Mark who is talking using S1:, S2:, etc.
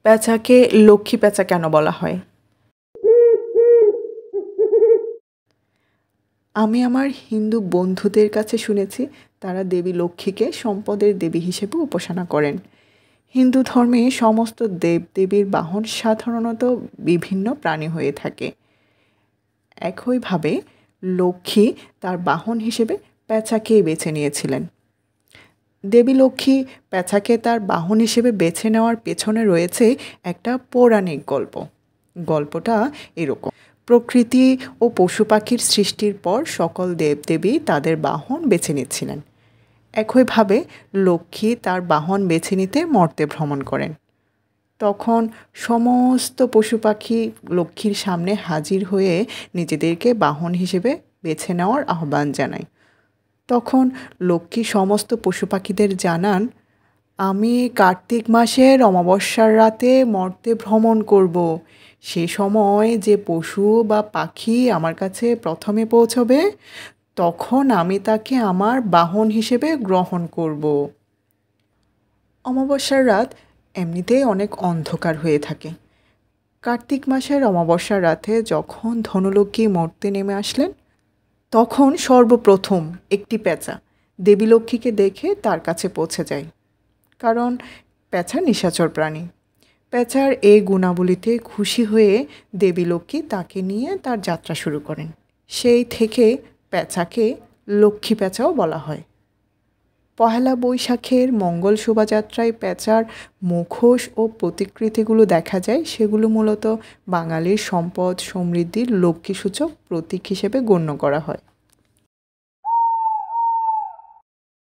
S1: পেঁচাকে লক্ষ্মী পেঁচা কেন বলা হয়? আমি আমার হিন্দু বন্ধুদের কাছে শুনেছি তারা দেবী লক্ষ্মীকে সম্পদের দেবী হিসেবে উপাসনা করেন। হিন্দু ধর্মে সমস্ত দেবদেবীর বাহন সাধারণত বিভিন্ন প্রাণী হয়ে থাকে। একইভাবে লক্ষ্মী তার বাহন হিসেবে পেঁচাকেই বেছে নিয়েছিলেন। দেবী লক্ষ্মী পেঁচাকে তার বাহন হিসেবে বেছে নেওয়ার পেছনে রয়েছে একটা পৌরাণিক গল্প। গল্পটা এরকম: প্রকৃতি ও পশু পাখির সৃষ্টির পর সকল দেবদেবী তাদের বাহন বেছে নিচ্ছিলেন। একইভাবে লক্ষ্মী তার বাহন বেছে নিতে মর্তে ভ্রমণ করেন। তখন সমস্ত পশু পাখি লক্ষ্মীর সামনে হাজির হয়ে নিজেদেরকে বাহন হিসেবে বেছে নেওয়ার আহ্বান জানায়। তখন লক্ষ্মী সমস্ত পশু পাখিদের জানান, আমি কার্তিক মাসের অমাবস্যার রাতে মর্তে ভ্রমণ করব। সে সময় যে পশু বা পাখি আমার কাছে প্রথমে পৌঁছবে তখন আমি তাকে আমার বাহন হিসেবে গ্রহণ করব। অমাবস্যার রাত এমনিতেই অনেক অন্ধকার হয়ে থাকে। কার্তিক মাসের অমাবস্যার রাতে যখন ধনলক্ষ্মী মর্তে নেমে আসলেন তখন সর্বপ্রথম একটি পেঁচা দেবী লক্ষ্মীকে দেখে তার কাছে পৌঁছে যায়। কারণ পেঁচা নিশাচর প্রাণী। পেঁচার এই গুণাবলীতে খুশি হয়ে দেবী লক্ষ্মী তাকে নিয়ে তার যাত্রা শুরু করেন। সেই থেকে পেঁচাকে লক্ষ্মী পেঁচাও বলা হয়। পহেলা বৈশাখের মঙ্গল শোভাযাত্রায় পেঁচার মুখোশ ও প্রতিকৃতিগুলো দেখা যায়। সেগুলো মূলত বাঙালির সম্পদ সমৃদ্ধির লক্ষ্মীসূচক প্রতীক হিসেবে গণ্য করা হয়।